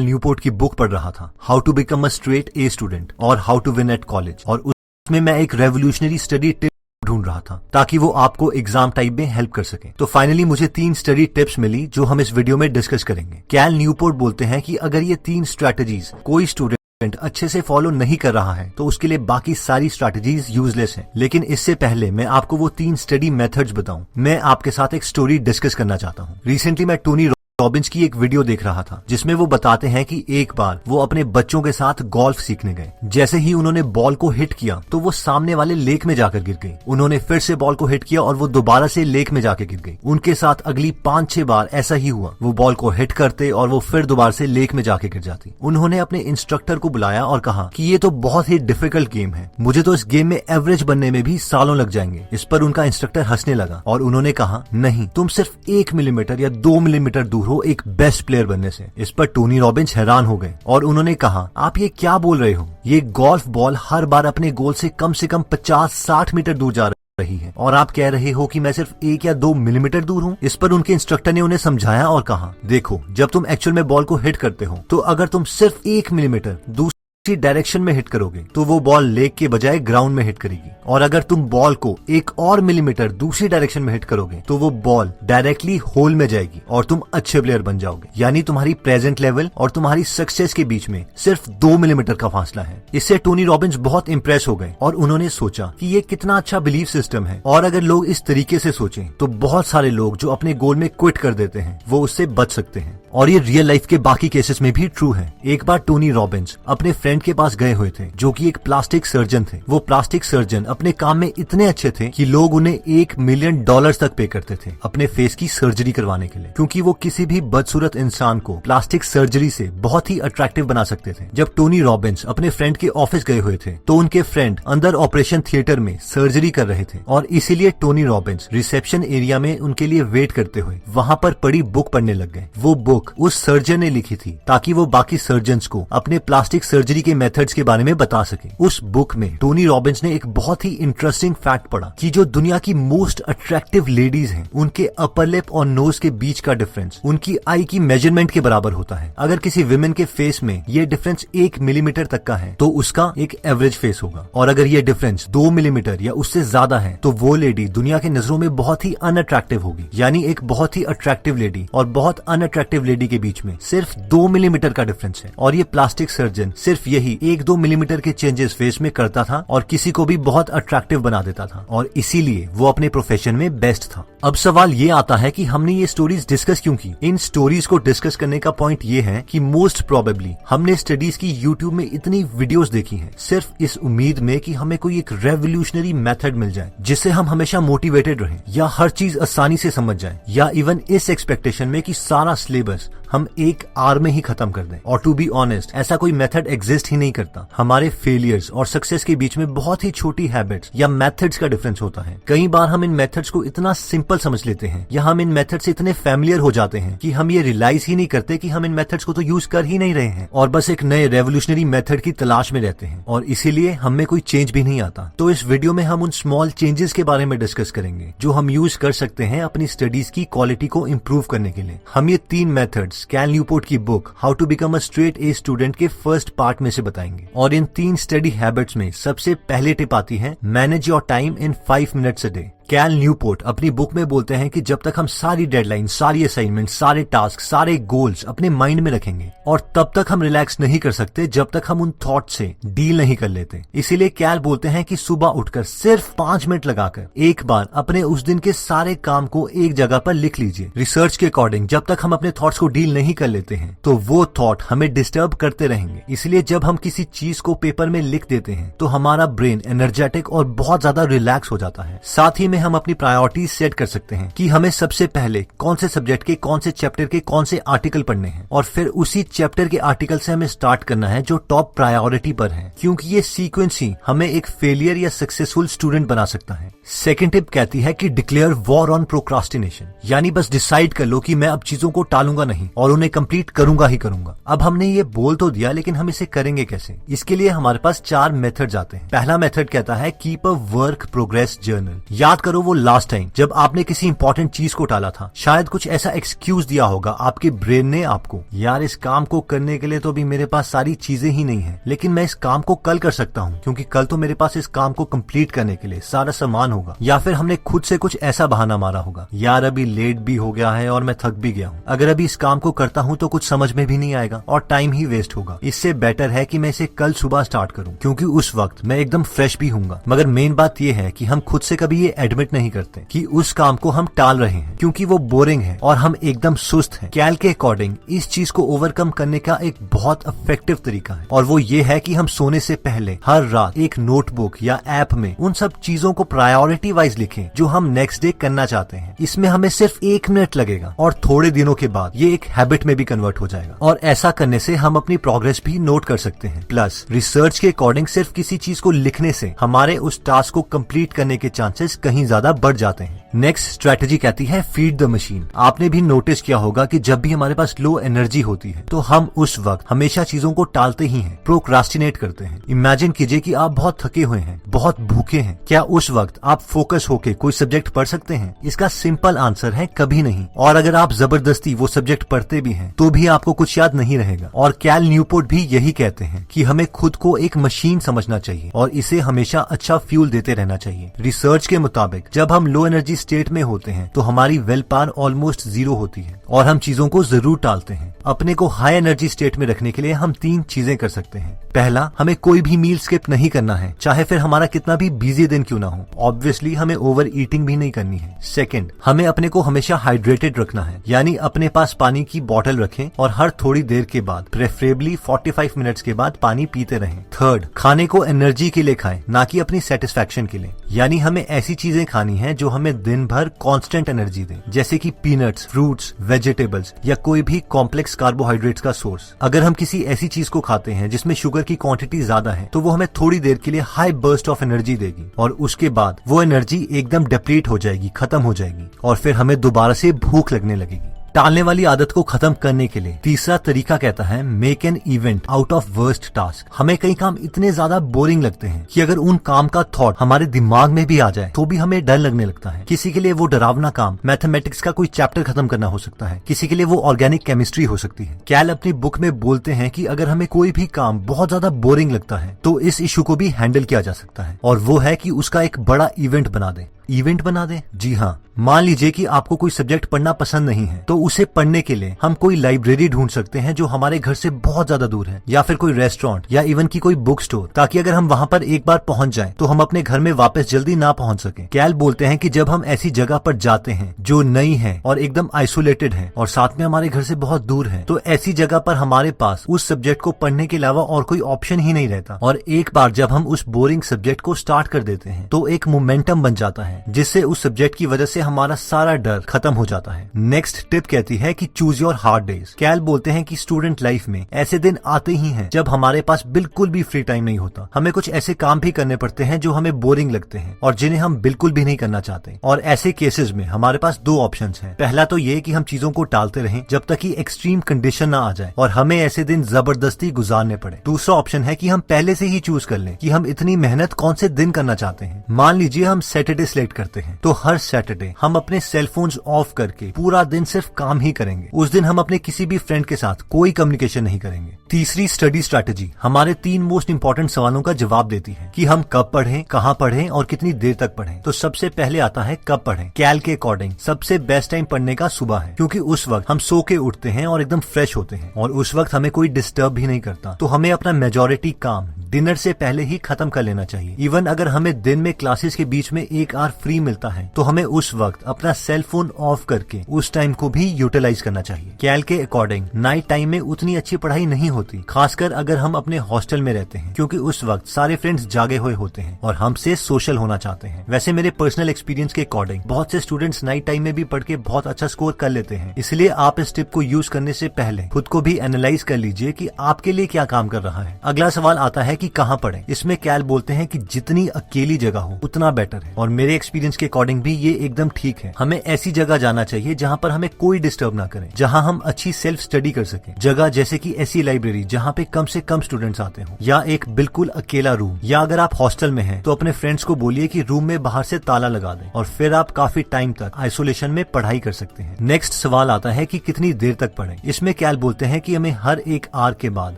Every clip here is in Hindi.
न्यूपोर्ट की बुक पढ़ रहा था, how to become a straight A student और how to win at college, और उसमें मैं एक रेवोल्यूशनरी स्टडी टिप ढूंढ रहा था ताकि वो आपको एग्जाम टाइप में हेल्प कर सके। तो फाइनली मुझे 3 स्टडी टिप्स मिली जो हम इस वीडियो में डिस्कस करेंगे। कैल न्यूपोर्ट बोलते हैं कि अगर ये 3 स्ट्रैटेजीज कोई स्टूडेंट अच्छे से फॉलो नहीं कर रहा है तो उसके लिए बाकी सारी स्ट्रैटेजीज यूजलेस हैं। लेकिन इससे पहले मैं आपको वो 3 स्टडी मेथड्स बताऊं, मैं आपके साथ एक स्टोरी डिस्कस करना चाहता हूं। रिसेंटली मैं टोनी रॉबिन्स की एक वीडियो देख रहा था जिसमें वो बताते हैं कि एक बार वो अपने बच्चों के साथ गोल्फ सीखने गए। जैसे ही उन्होंने बॉल को हिट किया तो वो सामने वाले लेक में जाकर गिर गई। उन्होंने फिर से बॉल को हिट किया और वो दोबारा से लेक में जाकर गिर गई। उनके साथ अगली 5-6 बार ऐसा ही हुआ। वो बॉल को हिट करते और वो फिर दोबारा से लेक में जाके गिर जाती। उन्होंने अपने इंस्ट्रक्टर को बुलाया और कहा कि ये तो बहुत ही डिफिकल्ट गेम है, मुझे तो इस गेम में एवरेज बनने में भी सालों लग जाएंगे। इस पर उनका इंस्ट्रक्टर हंसने लगा और उन्होंने कहा, नहीं, तुम सिर्फ 1 मिलीमीटर या 2 मिलीमीटर दूर हो एक बेस्ट प्लेयर बनने से। इस पर टोनी रॉबिन्स हैरान हो गए और उन्होंने कहा, आप ये क्या बोल रहे हो? ये गोल्फ बॉल हर बार अपने गोल से कम 50-60 मीटर दूर जा रही है और आप कह रहे हो कि मैं सिर्फ 1 या 2 मिलीमीटर दूर हूँ। इस पर उनके इंस्ट्रक्टर ने उन्हें समझाया और कहा, देखो, जब तुम एक्चुअल में बॉल को हिट करते हो तो अगर तुम सिर्फ 1 मिलीमीटर दूसरी डायरेक्शन में हिट करोगे तो वो बॉल लेग के बजाय ग्राउंड में हिट करेगी, और अगर तुम बॉल को 1 और मिलीमीटर दूसरी डायरेक्शन में हिट करोगे तो वो बॉल डायरेक्टली होल में जाएगी और तुम अच्छे प्लेयर बन जाओगे। यानी तुम्हारी प्रेजेंट लेवल और तुम्हारी सक्सेस के बीच में सिर्फ 2 मिलीमीटर का फासला है। इससे टोनी रॉबिन्स बहुत इंप्रेस हो गए और उन्होंने सोचा कि ये कितना अच्छा बिलीफ सिस्टम है, और अगर लोग इस तरीके से सोचें तो बहुत सारे लोग जो अपने गोल में क्विट कर देते हैं वो उससे बच सकते हैं। और ये रियल लाइफ के बाकी केसेस में भी ट्रू है। एक बार टोनी रॉबिन्स अपने फ्रेंड के पास गए हुए थे जो कि एक प्लास्टिक सर्जन थे। वो प्लास्टिक सर्जन अपने काम में इतने अच्छे थे कि लोग उन्हें $1 मिलियन तक पे करते थे अपने फेस की सर्जरी करवाने के लिए, क्योंकि वो किसी भी बदसूरत इंसान को प्लास्टिक सर्जरी से बहुत ही अट्रैक्टिव बना सकते थे। जब टोनी रॉबिन्स अपने फ्रेंड के ऑफिस गए हुए थे तो उनके फ्रेंड अंदर ऑपरेशन थिएटर में सर्जरी कर रहे थे, और इसीलिए टोनी रॉबिन्स रिसेप्शन एरिया में उनके लिए वेट करते हुए वहां पर पड़ी बुक पढ़ने लग गए। वो बुक उस सर्जन ने लिखी थी ताकि वो बाकी सर्जन्स को अपने प्लास्टिक सर्जरी के मेथड्स के बारे में बता सके। उस बुक में टोनी रॉबिन्स ने एक बहुत ही इंटरेस्टिंग फैक्ट पढ़ा कि जो दुनिया की मोस्ट अट्रैक्टिव लेडीज हैं उनके अपर लिप और नोज के बीच का डिफरेंस उनकी आई की मेजरमेंट के बराबर होता है। अगर किसी विमेन के फेस में ये डिफरेंस 1 मिलीमीटर तक का है तो उसका एक एवरेज फेस होगा, और अगर ये डिफरेंस 2 मिलीमीटर या उससे ज्यादा है तो वो लेडी दुनिया की नजरों में बहुत ही अनअट्रैक्टिव होगी। यानी एक बहुत ही अट्रैक्टिव लेडी और बहुत अनअट्रैक्टिव लेडी के बीच में सिर्फ 2 मिलीमीटर का डिफरेंस है, और ये प्लास्टिक सर्जन सिर्फ यही 1-2 मिलीमीटर के चेंजेस फेस में करता था और किसी को भी बहुत अट्रैक्टिव बना देता था, और इसीलिए वो अपने प्रोफेशन में बेस्ट था। अब सवाल ये आता है कि हमने ये स्टोरीज डिस्कस क्यों की? इन स्टोरीज को डिस्कस करने का पॉइंट ये है कि मोस्ट प्रोबेबली हमने स्टडीज की यूट्यूब में इतनी वीडियोस देखी हैं सिर्फ इस उम्मीद में कि हमें कोई एक रेवोल्यूशनरी मेथड मिल जाए जिससे हम हमेशा मोटिवेटेड रहें, या हर चीज आसानी से समझ जाए, या इवन इस एक्सपेक्टेशन में कि सारा सिलेबस हम 1 आवर में ही खत्म कर दें। और टू बी ऑनेस्ट, ऐसा कोई मेथड एग्जिस्ट ही नहीं करता। हमारे फेलियर्स और सक्सेस के बीच में बहुत ही छोटी हैबिट्स या मेथड्स का डिफरेंस होता है। कई बार हम इन मेथड्स को इतना सिंपल समझ लेते हैं या हम इन मेथड से इतने फैमिलियर हो जाते हैं कि हम ये रियलाइज ही नहीं करते कि हम इन मेथड्स को तो यूज कर ही नहीं रहे हैं, और बस एक नए रेवोल्यूशनरी मेथड की तलाश में रहते हैं, और इसीलिए हमें कोई चेंज भी नहीं आता। तो इस वीडियो में हम उन स्मॉल चेंजेस के बारे में डिस्कस करेंगे जो हम यूज कर सकते हैं अपनी स्टडीज की क्वालिटी को इम्प्रूव करने के लिए। हम ये 3 मेथड्स कैल न्यूपोर्ट की book how to become a straight A student के फर्स्ट पार्ट में से बताएंगे, और इन 3 स्टडी हैबिट्स में सबसे पहले टिप आती है, manage your time in 5 minutes a day. Cal Newport अपनी बुक में बोलते हैं कि जब तक हम सारी डेडलाइन, सारी असाइनमेंट, सारे टास्क, सारे गोल्स अपने माइंड में रखेंगे, और तब तक हम रिलैक्स नहीं कर सकते जब तक हम उन थॉट से डील नहीं कर लेते। इसीलिए कैल बोलते हैं कि सुबह उठकर सिर्फ 5 मिनट लगाकर एक बार अपने उस दिन के सारे काम को एक जगह पर लिख लीजिए। रिसर्च के अकॉर्डिंग जब तक हम अपने थॉट्स को डील नहीं कर लेते हैं तो वो थॉट हमें डिस्टर्ब करते रहेंगे। इसलिए जब हम किसी चीज को पेपर में लिख देते हैं तो हमारा ब्रेन एनर्जेटिक और बहुत ज्यादा रिलैक्स हो जाता है। साथ ही में हम अपनी प्रायोरिटीज सेट कर सकते हैं कि हमें सबसे पहले कौन से सब्जेक्ट के, कौन से चैप्टर के, कौन से आर्टिकल पढ़ने हैं, और फिर उसी चैप्टर के आर्टिकल से हमें स्टार्ट करना है जो टॉप प्रायोरिटी पर है, क्योंकि ये सीक्वेंस ही हमें एक फेलियर या सक्सेसफुल स्टूडेंट बना सकता है। सेकंड टिप कहती है कि डिक्लेयर वॉर ऑन प्रोक्रास्टिनेशन, यानी बस डिसाइड कर लो कि मैं अब चीजों को टालूंगा नहीं और उन्हें कंप्लीट करूंगा ही करूंगा। अब हमने ये बोल तो दिया, लेकिन हम इसे करेंगे कैसे? इसके लिए हमारे पास 4 मेथड्स आते हैं। पहला मेथड कहता है keep a work progress journal. याद करो वो लास्ट टाइम जब आपने किसी इंपॉर्टेंट चीज को टाला था। शायद कुछ ऐसा एक्सक्यूज दिया होगा आपके ब्रेन ने आपको, यार इस काम को करने के लिए तो अभी मेरे पास सारी चीजें ही नहीं है, लेकिन मैं इस काम को कल कर सकता हूँ क्योंकि कल तो मेरे पास इस काम को कंप्लीट करने के लिए सारा सामान होगा। या फिर हमने खुद से कुछ ऐसा बहाना मारा होगा, यार अभी लेट भी हो गया है और मैं थक भी गया हूँ, अगर अभी इस काम को करता हूँ तो कुछ समझ में भी नहीं आएगा और टाइम ही वेस्ट होगा, इससे बेटर है कि मैं इसे कल सुबह स्टार्ट करूँ क्योंकि उस वक्त मैं एकदम फ्रेश भी हूँगा। मगर मेन बात यह है कि हम खुद से कभी ये एडमिट नहीं करते कि उस काम को हम टाल रहे हैं क्योंकि वो बोरिंग है और हम एकदम सुस्त हैं। कैल के अकॉर्डिंग इस चीज को ओवरकम करने का एक बहुत इफेक्टिव तरीका है और वो ये है कि हम सोने से पहले हर रात एक नोटबुक या ऐप में उन सब चीजों को प्रायोरिटी वाइज लिखें जो हम नेक्स्ट डे करना चाहते हैं। इसमें हमें सिर्फ 1 मिनट लगेगा और थोड़े दिनों के बाद ये एक हैबिट में भी कन्वर्ट हो जाएगा और ऐसा करने से हम अपनी प्रोग्रेस भी नोट कर सकते हैं। प्लस रिसर्च के अकॉर्डिंग सिर्फ किसी चीज को लिखने से हमारे उस टास्क को कंप्लीट करने के चांसेस कहीं ज्यादा बढ़ जाते हैं। नेक्स्ट स्ट्रेटेजी कहती है फीड द मशीन। आपने भी नोटिस किया होगा कि जब भी हमारे पास लो एनर्जी होती है तो हम उस वक्त हमेशा चीजों को टालते ही हैं, प्रोक्रास्टिनेट करते हैं। इमेजिन कीजिए कि आप बहुत थके हुए हैं, बहुत भूखे हैं, क्या उस वक्त आप फोकस होके कोई सब्जेक्ट पढ़ सकते हैं? इसका सिंपल आंसर है कभी नहीं। और अगर आप जबरदस्ती वो सब्जेक्ट पढ़ते भी हैं तो भी आपको कुछ याद नहीं रहेगा। और कैल न्यूपोर्ट भी यही कहते हैं कि हमें खुद को एक मशीन समझना चाहिए और इसे हमेशा अच्छा फ्यूल देते रहना चाहिए। रिसर्च के मुताबिक जब हम लो एनर्जी स्टेट में होते हैं तो हमारी विल पावर ऑलमोस्ट 0 होती है और हम चीजों को जरूर टालते हैं। अपने को हाई एनर्जी स्टेट में रखने के लिए हम 3 चीजें कर सकते हैं। पहला, हमें कोई भी मील स्किप नहीं करना है, चाहे फिर हमारा कितना भी बिजी दिन क्यों ना हो। ऑब्वियसली हमें ओवर ईटिंग भी नहीं करनी है। सेकंड, हमें अपने को हमेशा हाइड्रेटेड रखना है, यानी अपने पास पानी की बोतल रखें और हर थोड़ी देर के बाद, प्रेफरेबली 45 मिनट्स के बाद पानी पीते रहें। थर्ड, खाने को एनर्जी के लिए खाएं, ना कि अपनी सेटिस्फैक्शन के लिए, यानी हमें ऐसी चीजें खानी है जो हमें दिन भर कांस्टेंट एनर्जी दे, जैसे कि पीनट्स, फ्रूट्स, वेजिटेबल्स या कोई भी कॉम्प्लेक्स कार्बोहाइड्रेट्स का सोर्स। अगर हम किसी ऐसी चीज को खाते हैं जिसमें शुगर की क्वांटिटी ज्यादा है तो वो हमें थोड़ी देर के लिए हाई बर्स्ट ऑफ एनर्जी देगी और उसके बाद वो एनर्जी एकदम डिप्लीट हो जाएगी, खत्म हो जाएगी और फिर हमें दोबारा से भूख लगने लगेगी। टालने वाली आदत को खत्म करने के लिए तीसरा तरीका कहता है make an event out of worst task. हमें कई काम इतने ज्यादा बोरिंग लगते हैं कि अगर उन काम का थॉट हमारे दिमाग में भी आ जाए तो भी हमें डर लगने लगता है। किसी के लिए वो डरावना काम मैथमेटिक्स का कोई चैप्टर खत्म करना हो सकता है, किसी के लिए वो ऑर्गेनिक केमिस्ट्री हो सकती है। कैल अपनी बुक में बोलते हैं कि अगर हमें कोई भी काम बहुत ज्यादा बोरिंग लगता है तो इस इशू को भी हैंडल किया जा सकता है और वो है कि उसका एक बड़ा इवेंट बना दे। इवेंट बना दे? जी हाँ, मान लीजिए कि आपको कोई सब्जेक्ट पढ़ना पसंद नहीं है तो उसे पढ़ने के लिए हम कोई लाइब्रेरी ढूंढ सकते हैं जो हमारे घर से बहुत ज्यादा दूर है, या फिर कोई रेस्टोरेंट या इवन की कोई बुक स्टोर, ताकि अगर हम वहां पर एक बार पहुंच जाएं तो हम अपने घर में वापस जल्दी ना पहुंच सके। कैल बोलते हैं कि जब हम ऐसी जगह पर जाते हैं जो नई है और एकदम आइसोलेटेड है और साथ में हमारे घर से बहुत दूर है, तो ऐसी जगह पर हमारे पास उस सब्जेक्ट को पढ़ने के अलावा और कोई ऑप्शन ही नहीं रहता। और एक बार जब हम उस बोरिंग सब्जेक्ट को स्टार्ट कर देते हैं तो एक मोमेंटम बन जाता है जिससे उस सब्जेक्ट की वजह से हमारा सारा डर खत्म हो जाता है। नेक्स्ट टिप कहती है कि चूज योर हार्ड डेज। कैल बोलते हैं कि स्टूडेंट लाइफ में ऐसे दिन आते ही हैं जब हमारे पास बिल्कुल भी फ्री टाइम नहीं होता। हमें कुछ ऐसे काम भी करने पड़ते हैं जो हमें बोरिंग लगते हैं और जिन्हें हम बिल्कुल भी नहीं करना चाहते। और ऐसे केसेस में हमारे पास 2 ऑप्शंस हैं। पहला तो ये कि हम चीजों को टालते रहें जब तक कि एक्सट्रीम कंडीशन ना आ जाए और हमें ऐसे दिन जबरदस्ती गुजारने पड़े। दूसरा ऑप्शन है कि हम पहले से ही चूज कर लें कि हम इतनी मेहनत कौन से दिन करना चाहते हैं। मान लीजिए हम सैटरडे सिलेक्ट करते हैं तो हर सैटरडे हम अपने सेलफोन्स ऑफ करके पूरा दिन सिर्फ काम ही करेंगे। उस दिन हम अपने किसी भी फ्रेंड के साथ कोई कम्युनिकेशन नहीं करेंगे। तीसरी स्टडी स्ट्रैटेजी हमारे 3 मोस्ट इंपॉर्टेंट सवालों का जवाब देती है कि हम कब पढ़ें, कहाँ पढ़ें और कितनी देर तक पढ़ें। तो सबसे पहले आता है कब पढ़ें। कैल के अकॉर्डिंग सबसे बेस्ट टाइम पढ़ने का सुबह है, क्योंकि उस वक्त हम सो के उठते हैं और एकदम फ्रेश होते हैं और उस वक्त हमें कोई डिस्टर्ब भी नहीं करता। तो हमें अपना मेजॉरिटी काम डिनर से पहले ही खत्म कर लेना चाहिए। इवन अगर हमें दिन में क्लासेस के बीच में 1 आवर फ्री मिलता है तो हमें उस वक्त अपना सेल फोन ऑफ करके उस टाइम को भी यूटिलाइज करना चाहिए। कैल के अकॉर्डिंग नाइट टाइम में उतनी अच्छी पढ़ाई नहीं होती, खासकर अगर हम अपने हॉस्टल में रहते हैं, क्योंकि उस वक्त सारे फ्रेंड्स जागे हुए होते हैं और हमसे सोशल होना चाहते हैं। वैसे मेरे पर्सनल एक्सपीरियंस के अकॉर्डिंग बहुत से स्टूडेंट्स नाइट टाइम में भी पढ़ के बहुत अच्छा स्कोर कर लेते हैं। इसलिए आप इस टिप को यूज करने से पहले खुद को भी एनालाइज कर लीजिए कि आपके लिए क्या काम कर रहा है। अगला सवाल आता है कि कहाँ पढ़ें। इसमें कैल बोलते हैं कि जितनी अकेली जगह हो उतना बेटर है, और मेरे एक्सपीरियंस के अकॉर्डिंग भी ये एकदम ठीक है। हमें ऐसी जगह जाना चाहिए जहाँ पर हमें कोई डिस्टर्ब ना करे, जहाँ हम अच्छी सेल्फ स्टडी कर सके। जगह जैसे कि ऐसी लाइब्रेरी जहाँ पे कम से कम स्टूडेंट्स आते हो, या एक बिल्कुल अकेला रूम, या अगर आप हॉस्टल में हैं तो अपने फ्रेंड्स को बोलिए कि रूम में बाहर से ताला लगा दें, और फिर आप काफी टाइम तक आइसोलेशन में पढ़ाई कर सकते हैं। नेक्स्ट सवाल आता है कि कितनी देर तक पढ़ें। इसमें कैल बोलते हैं कि हमें हर एक आवर के बाद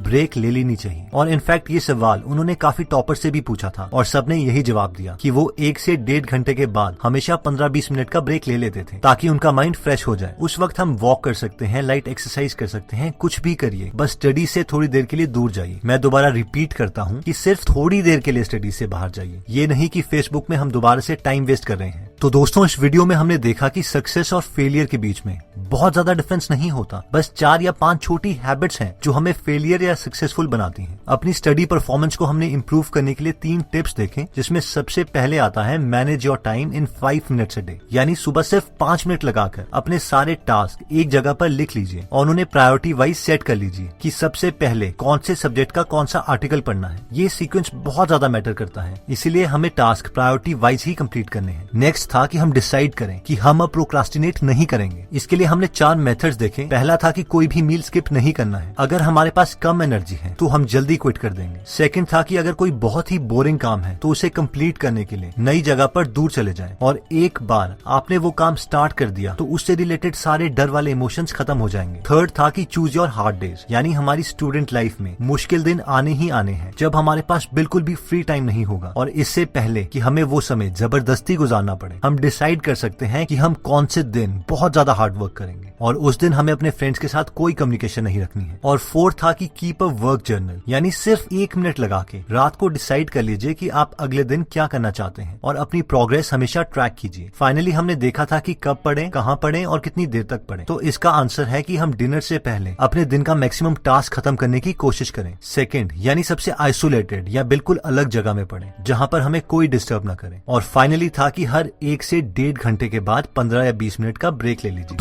ब्रेक ले लेनी चाहिए, और इनफैक्ट ये सवाल उन्होंने काफी टॉपर से भी पूछा था और सबने यही जवाब दिया कि वो 1 से 1.5 घंटे के बाद हमेशा 15-20 मिनट का ब्रेक ले लेते थे, ताकि उनका माइंड फ्रेश हो जाए। उस वक्त हम वॉक कर सकते हैं, लाइट एक्सरसाइज कर सकते हैं, कुछ भी करिए, बस स्टडी से थोड़ी देर के लिए दूर जाइए। मैं दोबारा रिपीट करता हूँ कि सिर्फ थोड़ी देर के लिए स्टडी से बाहर जाइए, ये नहीं कि फेसबुक में हम दोबारा से टाइम वेस्ट कर रहे हैं। तो दोस्तों, इस वीडियो में हमने देखा कि सक्सेस और फेलियर के बीच में बहुत ज्यादा डिफरेंस नहीं होता, बस 4 या 5 छोटी हैबिट्स हैं जो हमें फेलियर या सक्सेसफुल बनाती हैं। अपनी स्टडी परफॉर्मेंस को हमने इंप्रूव करने के लिए 3 टिप्स देखे, जिसमें सबसे पहले आता है manage your time in 5 minutes a day, यानी सुबह सिर्फ 5 मिनट लगाकर अपने सारे टास्क एक जगह पर लिख लीजिए और उन्हें प्रायोरिटी वाइज सेट कर लीजिए कि सबसे पहले कौन से सब्जेक्ट का कौन सा आर्टिकल पढ़ना है। ये सीक्वेंस बहुत ज्यादा मैटर करता है, इसीलिए हमें टास्क प्रायोरिटी वाइज ही कंप्लीट करने हैं। नेक्स्ट था कि हम डिसाइड करें कि हम अब प्रोक्रास्टिनेट नहीं करेंगे। इसके लिए हमने 4 मेथड्स देखे। पहला था कि कोई भी मील स्किप नहीं करना है, अगर हमारे पास कम एनर्जी है तो हम जल्दी क्विट कर देंगे। सेकंड था कि अगर कोई बहुत ही बोरिंग काम है तो उसे कंप्लीट करने के लिए नई जगह पर दूर चले जाएं, और एक बार आपने वो काम स्टार्ट कर दिया तो उससे रिलेटेड सारे डर वाले इमोशंस खत्म हो जाएंगे। थर्ड था कि चूज योर हार्ड डेज, यानी हमारी स्टूडेंट लाइफ में मुश्किल दिन आने ही आने हैं जब हमारे पास बिल्कुल भी फ्री टाइम नहीं होगा, और इससे पहले कि हमें वो समय जबरदस्ती गुजारना पड़े, हम डिसाइड कर सकते हैं कि हम कौन से दिन बहुत ज्यादा हार्ड वर्क करेंगे, और उस दिन हमें अपने फ्रेंड्स के साथ कोई कम्युनिकेशन नहीं रखनी है। और फोर्थ था कि कीप अ वर्क जर्नल, यानी सिर्फ 1 मिनट लगा के रात को डिसाइड कर लीजिए कि आप अगले दिन क्या करना चाहते हैं, और अपनी प्रोग्रेस हमेशा ट्रैक कीजिए। फाइनली हमने देखा था कि कब पढ़ें, कहाँ पढ़ें और कितनी देर तक पढ़ें। तो इसका आंसर है कि हम डिनर से पहले अपने दिन का मैक्सिमम टास्क खत्म करने की कोशिश करें। सेकंड, यानी सबसे आइसोलेटेड या बिल्कुल अलग जगह में पढ़ें जहां पर हमें कोई डिस्टर्ब ना करे। और फाइनली था कि हर 1 से 1.5 घंटे के बाद 15 या 20 मिनट का ब्रेक ले लीजिए।